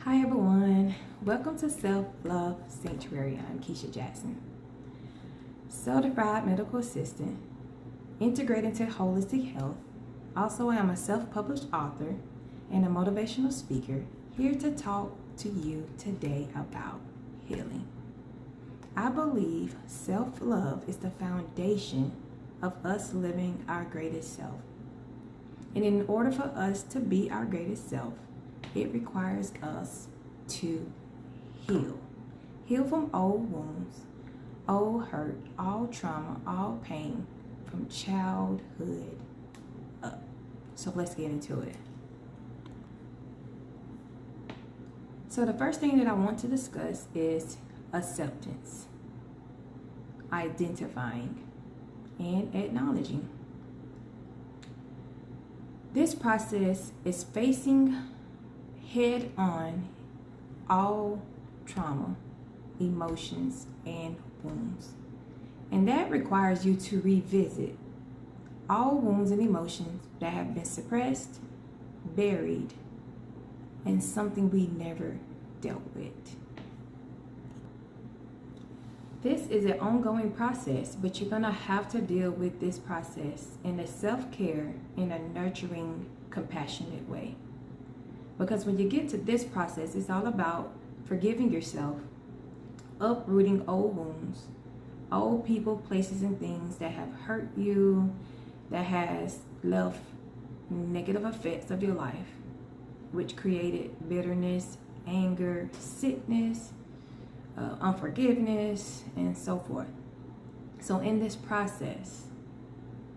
Hi everyone, welcome to Self Love Sanctuary. I'm Keisha Jackson, certified medical assistant, integrated into holistic health. Also, I am a self-published author and a motivational speaker here to talk to you today about healing. I believe self-love is the foundation of us living our greatest self. And in order for us to be our greatest self, it requires us to heal. Heal from old wounds, old hurt, all trauma, all pain from childhood up. So let's get into it. So the first thing that I want to discuss is acceptance, identifying, and acknowledging. This process is facing head on all trauma, emotions, and wounds. And that requires you to revisit all wounds and emotions that have been suppressed, buried, and something we never dealt with. This is an ongoing process, but you're going to have to deal with this process in a self-care, in a nurturing, compassionate way. Because when you get to this process, it's all about forgiving yourself, uprooting old wounds, old people, places, and things that have hurt you, that has left negative effects of your life, which created bitterness, anger, sickness, unforgiveness, and so forth. So in this process,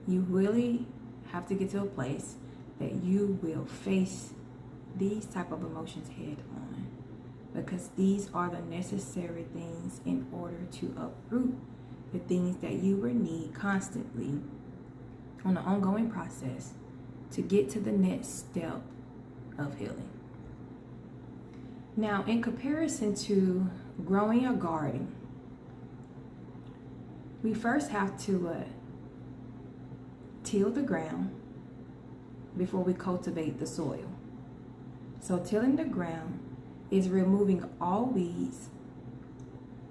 you really have to get to a place that you will face these type of emotions head on, because these are the necessary things in order to uproot the things that you will need constantly on an ongoing process to get to the next step of healing. Now, in comparison to growing a garden, we first have to till the ground before we cultivate the soil. So tilling the ground is removing all weeds,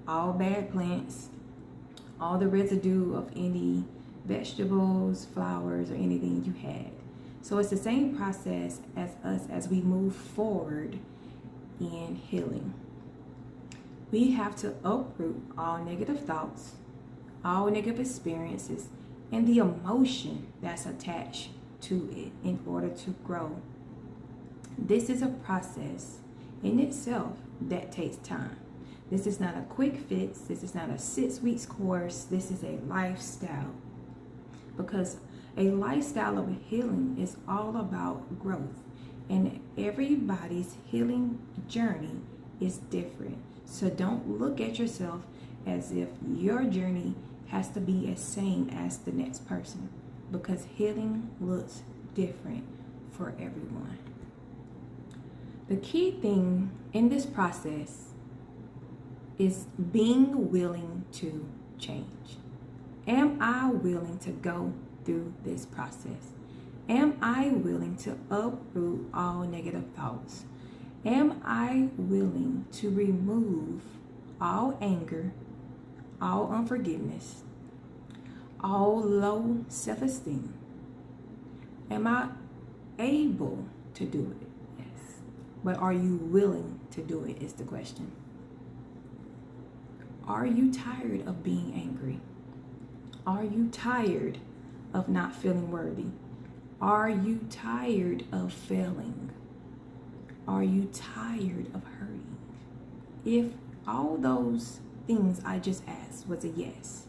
all bad plants, all the residue of any vegetables, flowers, or anything you had. So it's the same process as us as we move forward in healing. We have to uproot all negative thoughts, all negative experiences, and the emotion that's attached to it in order to grow. This is a process in itself that takes time. This is not a quick fix. This is not a 6 weeks course. This is a lifestyle. Because a lifestyle of healing is all about growth. And everybody's healing journey is different. So don't look at yourself as if your journey has to be as same as the next person, because healing looks different for everyone. The key thing in this process is being willing to change. Am I willing to go through this process? Am I willing to uproot all negative thoughts? Am I willing to remove all anger, all unforgiveness, all low self-esteem? Am I able to do it? Yes. But are you willing to do it is the question. Are you tired of being angry? Are you tired of not feeling worthy? Are you tired of failing? Are you tired of hurting? If all those things I just asked was a yes,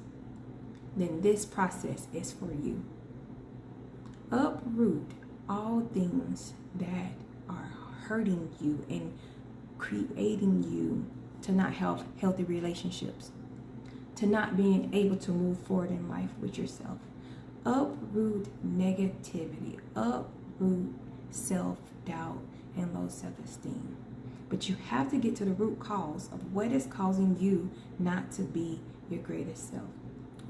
then this process is for you. Uproot all things that are hurting you and creating you to not have healthy relationships, to not being able to move forward in life with yourself. Uproot negativity, uproot self-doubt and low self-esteem. But you have to get to the root cause of what is causing you not to be your greatest self.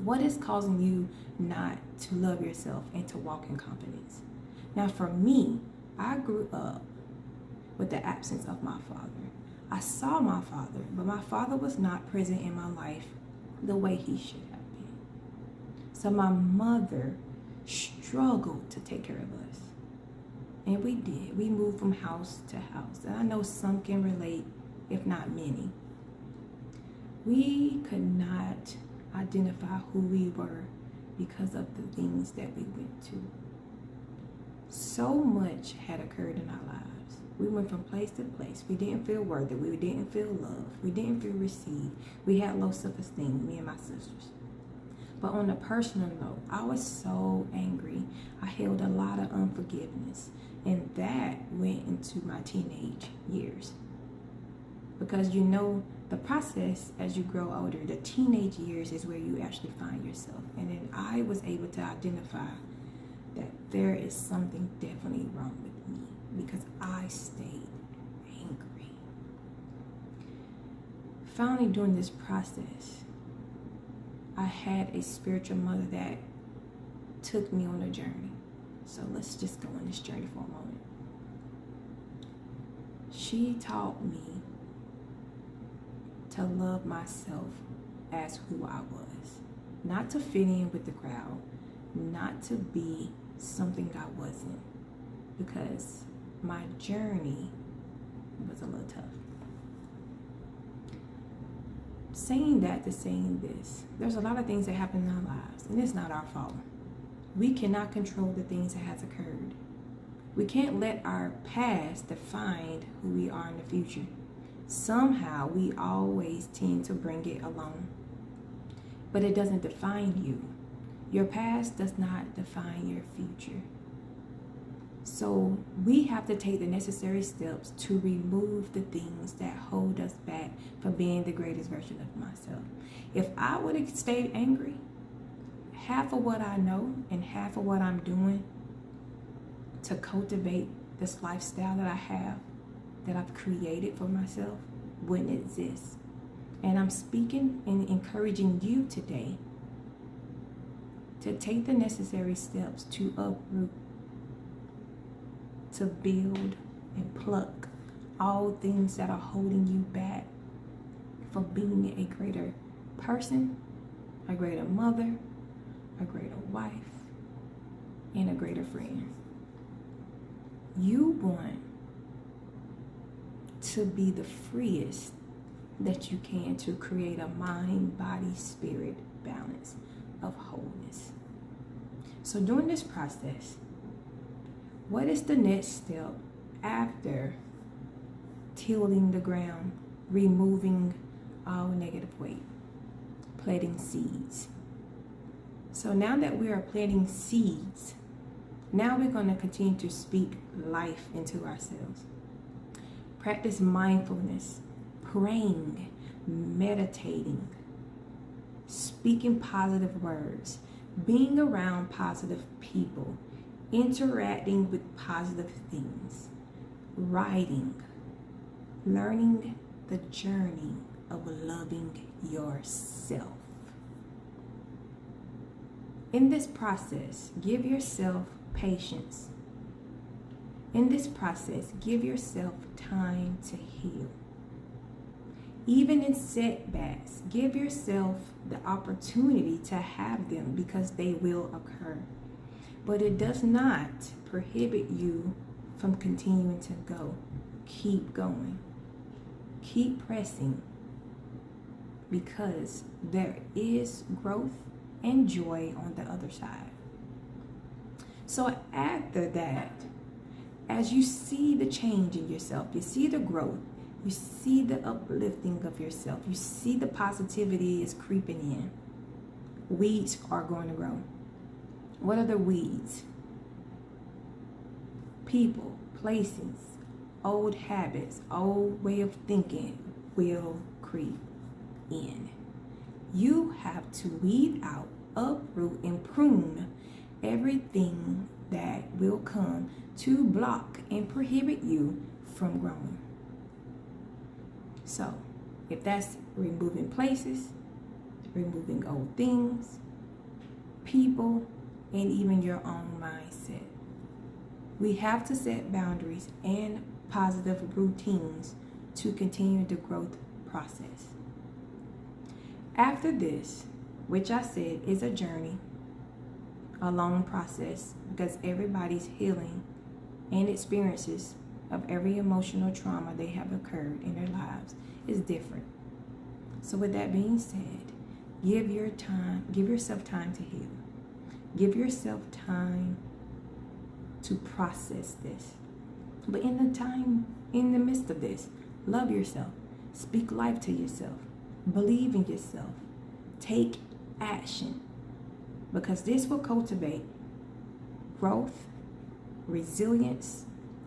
What is causing you not to love yourself and to walk in confidence? Now for me, I grew up with the absence of my father. I saw my father, but my father was not present in my life the way he should have been. So my mother struggled to take care of us. And we did. We moved from house to house. And I know some can relate, if not many. We could not identify who we were because of the things that we went to. So much had occurred in our lives. We went from place to place. We didn't feel worthy. We didn't feel loved. We didn't feel received. We had low self-esteem, me and my sisters. But on a personal note, I was so angry. I held a lot of unforgiveness. And that went into my teenage years. Because you know, the process as you grow older, the teenage years is where you actually find yourself. And then I was able to identify that there is something definitely wrong with me because I stayed angry. Finally, during this process, I had a spiritual mother that took me on a journey. So let's just go on this journey for a moment. She taught me to love myself as who I was. Not to fit in with the crowd, not to be something I wasn't, because my journey was a little tough. Saying that to saying this, there's a lot of things that happen in our lives, and it's not our fault. We cannot control the things that has occurred. We can't let our past define who we are in the future. Somehow we always tend to bring it along, but it doesn't define you. Your past does not define your future. So we have to take the necessary steps to remove the things that hold us back from being the greatest version of myself. If I would have stayed angry, half of what I know and half of what I'm doing to cultivate this lifestyle that I have, that I've created for myself, wouldn't exist. And I'm speaking and encouraging you today to take the necessary steps to uproot, to build and pluck all things that are holding you back from being a greater person, a greater mother, a greater wife, and a greater friend. You want to be the freest that you can to create a mind, body, spirit balance of wholeness. So during this process, what is the next step after tilling the ground, removing all negative weight? Planting seeds. So now that we are planting seeds, now we're going to continue to speak life into ourselves. Practice mindfulness, praying, meditating, speaking positive words, being around positive people, interacting with positive things, writing, learning the journey of loving yourself. In this process, give yourself patience. In this process, give yourself time to heal. Even in setbacks, give yourself the opportunity to have them because they will occur. But it does not prohibit you from continuing to go. Keep going. Keep pressing because there is growth and joy on the other side. So after that, as you see the change in yourself, you see the growth, you see the uplifting of yourself, you see the positivity is creeping in, weeds are going to grow. What are the weeds? People, places, old habits, old way of thinking will creep in. You have to weed out, uproot, and prune everything that will come to block and prohibit you from growing. So, if that's removing places, removing old things, people, and even your own mindset. We have to set boundaries and positive routines to continue the growth process. After this, which I said is a journey, a long process, because everybody's healing and experiences of every emotional trauma they have occurred in their lives is different. So with that being said, give yourself time to heal. Give yourself time to process this. But in the midst of this, love yourself. Speak life to yourself. Believe in yourself. Take action. Because this will cultivate growth, resilience,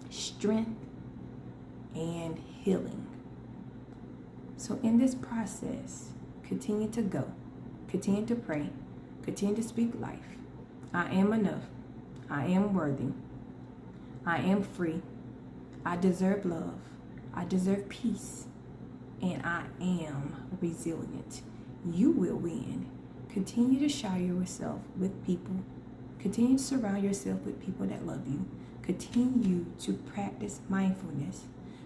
strength, and healing. So in this process, continue to go. Continue to pray. Continue to speak life. I am enough. I am worthy. I am free. I deserve love. I deserve peace. And I am resilient. You will win. Continue to shower yourself with people. Continue to surround yourself with people that love you. Continue to practice mindfulness.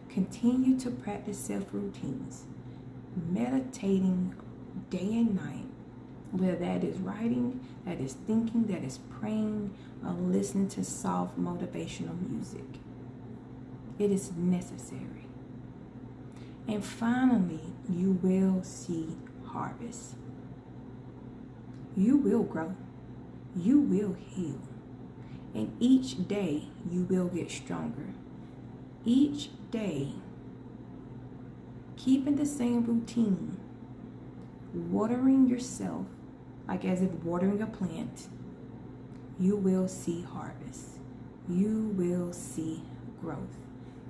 Continue to practice self-routines. Meditating day and night. Whether that is writing, that is thinking, that is praying, or listening to soft motivational music. It is necessary. And finally, you will see harvest. You will grow. You will heal. And each day, you will get stronger. Each day, keeping the same routine, watering yourself, like as if watering a plant, you will see harvest. You will see growth.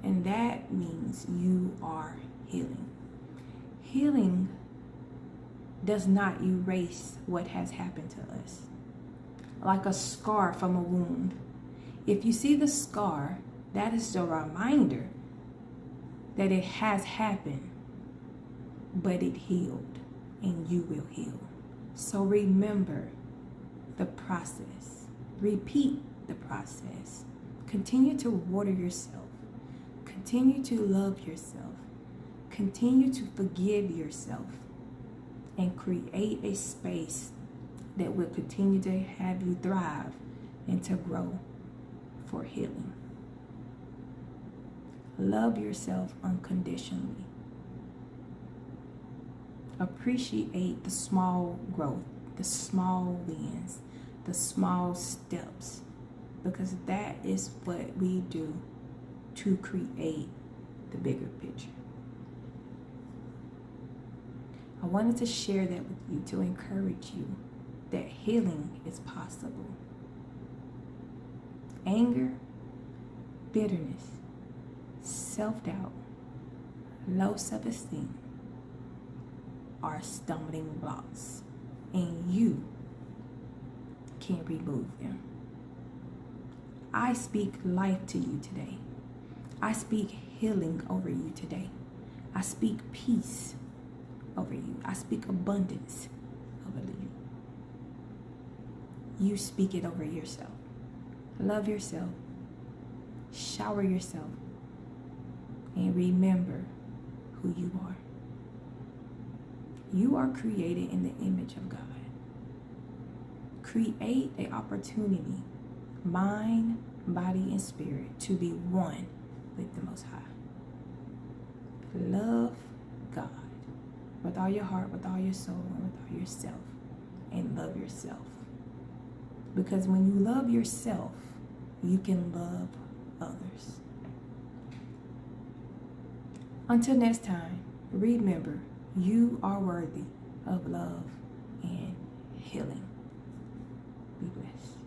And that means you are healing. Healing does not erase what has happened to us. Like a scar from a wound. If you see the scar, that is a reminder that it has happened, but it healed, and you will heal. So remember the process. Repeat the process. Continue to water yourself. Continue to love yourself. Continue to forgive yourself. And create a space that will continue to have you thrive and to grow for healing. Love yourself unconditionally. Appreciate the small growth, the small wins, the small steps, because that is what we do to create the bigger picture. I wanted to share that with you to encourage you that healing is possible. Anger, bitterness, self-doubt, low self-esteem are stumbling blocks, and you can remove them. I speak life to you today. I speak healing over you today. I speak peace over you. I speak abundance over you. You speak it over yourself. Love yourself. Shower yourself. And remember who you are. You are created in the image of God. Create an opportunity, mind, body, and spirit, to be one with the Most High. Love God with all your heart, with all your soul, and with all yourself. And love yourself. Because when you love yourself, you can love others. Until next time, remember, you are worthy of love and healing. Be blessed.